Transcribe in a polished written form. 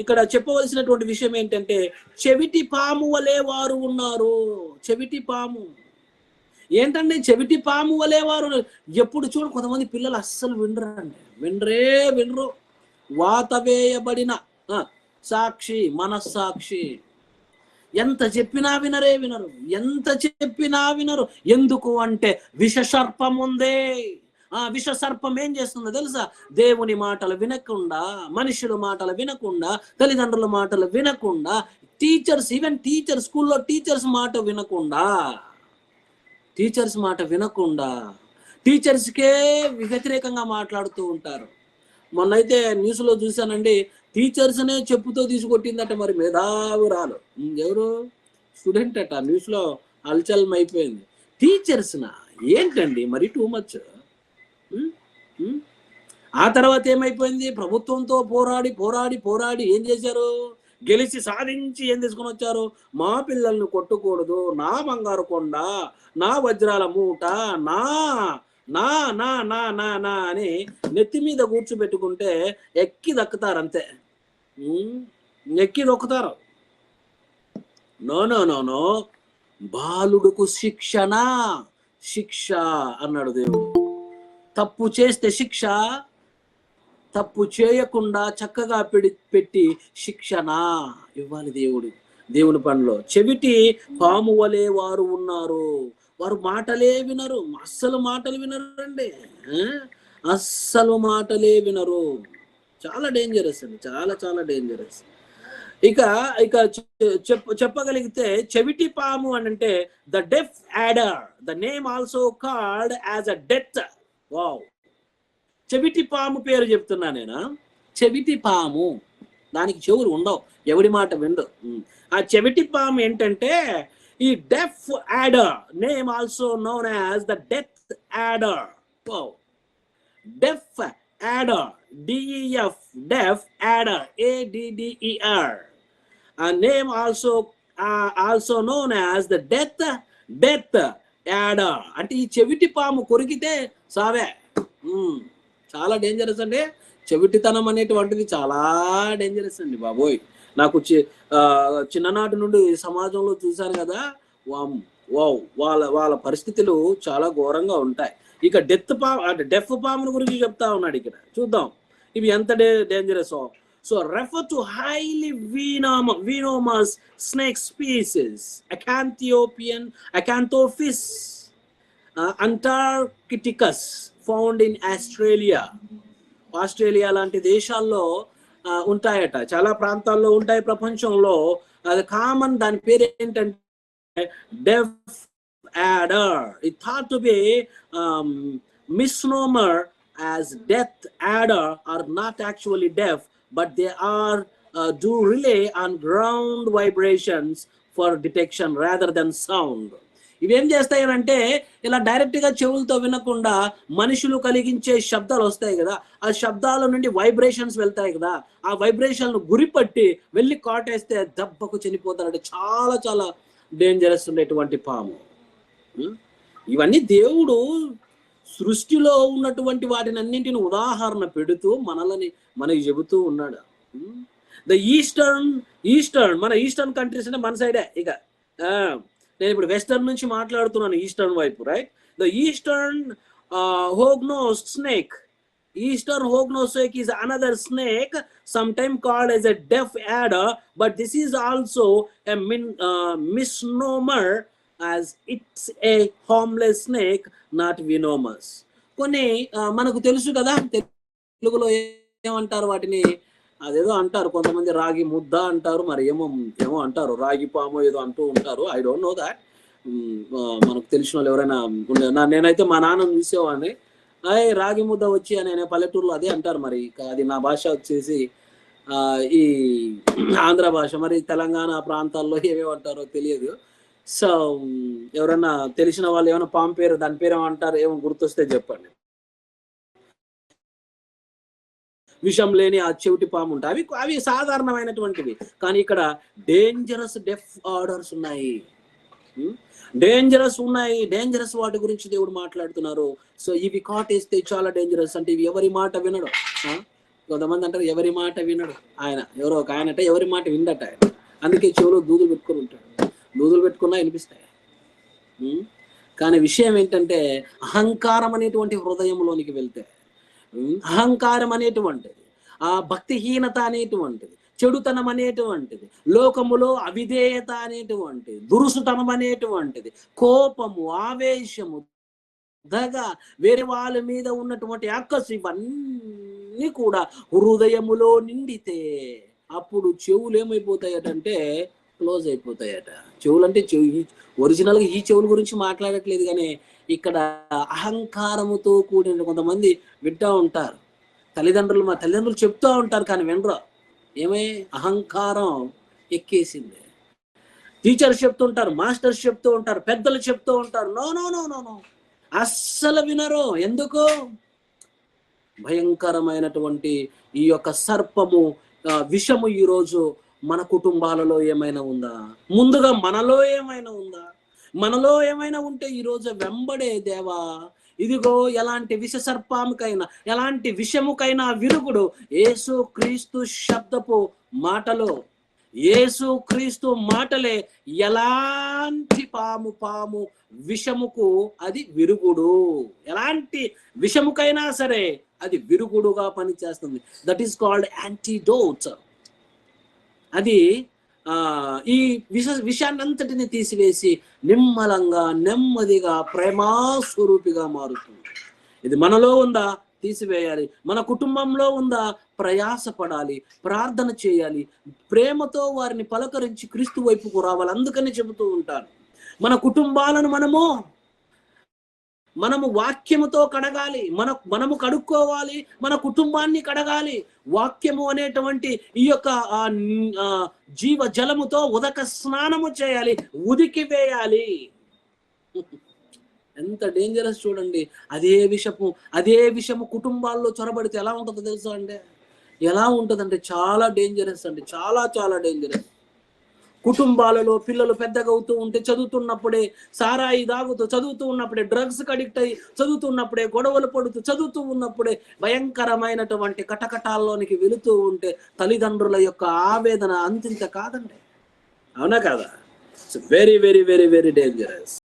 ఇక్కడ చెప్పవలసినటువంటి విషయం ఏంటంటే చెవిటి పాము వలె వారు ఉన్నారు. చెవిటి పాము ఏంటంటే చెవిటి పాము వలె వారు. ఎప్పుడు చూడు కొంతమంది పిల్లలు అస్సలు వినరండి, వినరు. వాత వేయబడిన సాక్షి మనస్సాక్షి ఎంత చెప్పినా వినరు, ఎంత చెప్పినా వినరు. ఎందుకు అంటే విషసర్పం ఉందే. విషసర్పం ఏం చేస్తుందో తెలుసా? దేవుని మాటలు వినకుండా, మనుషుల మాటలు వినకుండా, తల్లిదండ్రుల మాటలు వినకుండా, టీచర్స్, ఈవెన్ టీచర్స్, స్కూల్లో టీచర్స్ మాట వినకుండా, టీచర్స్కే వ్యతిరేకంగా మాట్లాడుతూ ఉంటారు. మొన్నైతే న్యూస్లో చూశానండి, టీచర్స్నే చెప్పుతో తీసుకొట్టిందట మరి మేధావురాలు. ఎవరు? స్టూడెంట్ అట. న్యూస్లో హల్చల్ అయిపోయింది. టీచర్స్నా ఏంటండి మరి టూ మచ్. ఆ తర్వాత ఏమైపోయింది? ప్రభుత్వంతో పోరాడి ఏం చేశారు? గెలిచి సాధించి ఏం తీసుకొని వచ్చారు? మా పిల్లల్ని కొట్టకూడదు, నా బంగారు కొండ, నా వజ్రాల మూట, నా నా నా నా నా నా అని నెత్తి మీద కూర్చోబెట్టుకుంటే ఎక్కి దక్కుతారు అంతే. ఎక్కి దొక్కుతారు. నో. బాలుడుకు శిక్ష అన్నాడు దేవుడు. తప్పు చేస్తే శిక్ష, తప్పు చేయకుండా చక్కగా పెట్టి శిక్షణ ఇవ్వాలి దేవుని పనిలో. చెవిటి పాము వలె వారు ఉన్నారు. వారు మాటలే వినరు, అస్సలు మాటలు వినరండి, అస్సలు మాటలే వినరు. చాలా డేంజరస్ అండి, చాలా డేంజరస్. ఇక చెప్పగలిగితే చెవిటి పాము అని అంటే the deaf adder, the name also called as a death. Wow, చెవిటి పాము పేరు చెప్తున్నా నేను. చెవిటి పాము, దానికి చెవులు ఉండవు, ఎవడి మాట విందు. ఆ చెవిటి పాము ఏంటంటే ఈ deaf adder, name also known as the death adder. Deaf adder, DEF, deaf adder, ADDER. Name also known as the death adder. అంటే ఈ చెవిటి పాము కొరికితే సావే. చాలా డేంజరస్ అండి. చెవిటితనం అనేటువంటిది చాలా డేంజరస్ అండి బాబోయ్. నాకు చిన్ననాటి నుండి సమాజంలో చూశాను కదా, వాళ్ళ పరిస్థితులు చాలా ఘోరంగా ఉంటాయి. ఇక డెఫ్ పాముల గురించి చెప్తా ఉన్నాడు ఇక్కడ. చూద్దాం ఇవి ఎంత dangerous. So refer to highly venomous snake species, Acanthopus antarcticus, found in Australia లాంటి దేశాల్లో ఉంటాయట. చాలా ప్రాంతాల్లో ఉంటాయి ప్రపంచంలో. అది కామన్. దాని పేరు ఏంటంటే డెఫ్ adder. It thought to be misnomer as death adder are not actually deaf, but they are do rely on ground vibrations for detection rather than sound. ఇవేం చేస్తాయనంటే ఇలా డైరెక్ట్ గా చెవులతో వినకుండా మనుషులు కలిగించే శబ్దాలు వస్తాయి కదా, ఆ శబ్దాల నుండి వైబ్రేషన్స్ వెళ్తాయి కదా, ఆ వైబ్రేషన్ గురిపట్టి వెళ్ళి కాటేస్తే దెబ్బకు చనిపోతారంటే చాలా డేంజరస్ ఉండేటువంటి పాము. ఇవన్నీ దేవుడు సృష్టిలో ఉన్నటువంటి వాటిని అన్నింటిని ఉదాహరణ పెడుతూ మనకి చెబుతూ ఉన్నాడు. ద ఈస్టర్న్ మన ఈస్టర్న్ కంట్రీస్ అంటే మన సైడే. ఇక నేను ఇప్పుడు వెస్టర్న్ నుంచి మాట్లాడుతున్నాను, ఈస్టర్న్ వైపు, right? The eastern hognose snake. Eastern hognose snake is another snake, sometimes called as a deaf adder, but this is also a misnomer as it's a harmless snake, not venomous. కొన్ని మనకు తెలుసు కదా, తెలుగులో ఏమంటారు వాటిని? అదేదో అంటారు కొంతమంది, రాగి ముద్ద అంటారు, మరి ఏమో అంటారు, రాగి పాము ఏదో అంటూ ఉంటారు. I don't know that. మనకు తెలిసిన వాళ్ళు ఎవరైనా నేనైతే మా నాన్న చూసేవాడిని, రాగి ముద్ద వచ్చి అని పల్లెటూరులో అదే అంటారు. మరి అది నా భాష వచ్చేసి ఈ ఆంధ్ర భాష, మరి తెలంగాణ ప్రాంతాల్లో ఏమేమంటారో తెలియదు. సో ఎవరైనా తెలిసిన వాళ్ళు ఏమైనా పాము పేరు, దాని పేరు ఏమంటారు, ఏమో గుర్తొస్తే చెప్పండి. విషం లేని ఆ చెవిటి పాము ఉంటాయి, అవి సాధారణమైనటువంటివి. కానీ ఇక్కడ డేంజరస్ డెఫ్ ఆర్డర్స్ ఉన్నాయి, డేంజరస్ వాటి గురించి దేవుడు మాట్లాడుతున్నారు. సో ఇవి కాటేస్తే చాలా డేంజరస్. అంటే ఇవి ఎవరి మాట వినడం, కొంతమంది అంటారు ఎవరి మాట వినడు ఆయన, ఎవరో ఒక ఆయన అంటే ఎవరి మాట వినడట ఆయన, అందుకే చెవులో దూదులు పెట్టుకుని ఉంటాడు. దూదులు పెట్టుకున్నా వినిపిస్తాయి. కానీ విషయం ఏంటంటే అహంకారం అనేటువంటి హృదయంలోనికి వెళ్తే, అహంకారం అనేటువంటిది, ఆ భక్తిహీనత అనేటువంటిది, చెడుతనం అనేటువంటిది, లోకములో అవిధేయత అనేటువంటిది, దురుసుతనం అనేటువంటిది, కోపము, ఆవేశము, దగ, వేరే వాళ్ళ మీద ఉన్నటువంటి అక్కసు, ఇవన్నీ కూడా హృదయములో నిండితే అప్పుడు చెవులు ఏమైపోతాయటంటే క్లోజ్ అయిపోతాయట. చెవులు అంటే ఒరిజినల్గా ఈ చెవుల గురించి మాట్లాడట్లేదు, కానీ ఇక్కడ అహంకారముతో కూడిన కొంతమంది వింటూ ఉంటారు. మా తల్లిదండ్రులు చెప్తూ ఉంటారు కానీ వినరు. ఏమై అహంకారం ఎక్కేసింది. టీచర్స్ చెప్తుంటారు, మాస్టర్స్ చెప్తూ ఉంటారు, పెద్దలు చెప్తూ ఉంటారు, no no no no no, అస్సలు వినరు. ఎందుకు? భయంకరమైనటువంటి ఈ యొక్క సర్పము, విషము ఈరోజు మన కుటుంబాలలో ఏమైనా ఉందా? ముందుగా మనలో ఏమైనా ఉందా? మనలో ఏమైనా ఉంటే ఈరోజు వెంబడే దేవా, ఇదిగో ఎలాంటి విష సర్పాముకైనా, ఎలాంటి విషముకైనా విరుగుడు యేసు క్రీస్తు శబ్దపు మాటలో, యేసు క్రీస్తు మాటలే ఎలాంటి పాము విషముకు అది విరుగుడు. ఎలాంటి విషముకైనా సరే అది విరుగుడుగా పనిచేస్తుంది. That is called antidote. అది ఈ విషాన్నంతటిని తీసివేసి నిమ్మలంగా, నెమ్మదిగా, ప్రేమాస్వరూపిగా మారుతుంది. ఇది మనలో ఉందా? తీసివేయాలి. మన కుటుంబంలో ఉందా? ప్రయాసపడాలి, ప్రార్థన చేయాలి, ప్రేమతో వారిని పలకరించి క్రీస్తు వైపుకు రావాలి. అందుకని చెబుతూ ఉంటాను, మన కుటుంబాలను మనము వాక్యముతో కడగాలి, మనము కడుక్కోవాలి, మన కుటుంబాన్ని కడగాలి. వాక్యము అనేటువంటి ఈ యొక్క జీవ జలముతో ఉదక స్నానము చేయాలి, ఉదికి వేయాలి. ఎంత డేంజరస్ చూడండి. అదే విషము కుటుంబాల్లో చొరబడితే ఎలా ఉంటుందో తెలుసా అండి? ఎలా ఉంటుందంటే చాలా డేంజరస్ అండి, చాలా చాలా డేంజరస్. కుటుంబాలలో పిల్లలు పెద్దగా అవుతూ ఉంటే, చదువుతున్నప్పుడే సారాయి తాగుతూ, చదువుతూ ఉన్నప్పుడే డ్రగ్స్ అడిక్ట్ అయ్యి, చదువుతున్నప్పుడే గొడవలు పడుతూ, చదువుతూ ఉన్నప్పుడే భయంకరమైనటువంటి కటకటాల్లోనికి వెళుతూ ఉంటే తల్లిదండ్రుల యొక్క ఆవేదన అంతింత కాదండి. అవునా కదా? It's very very very very dangerous.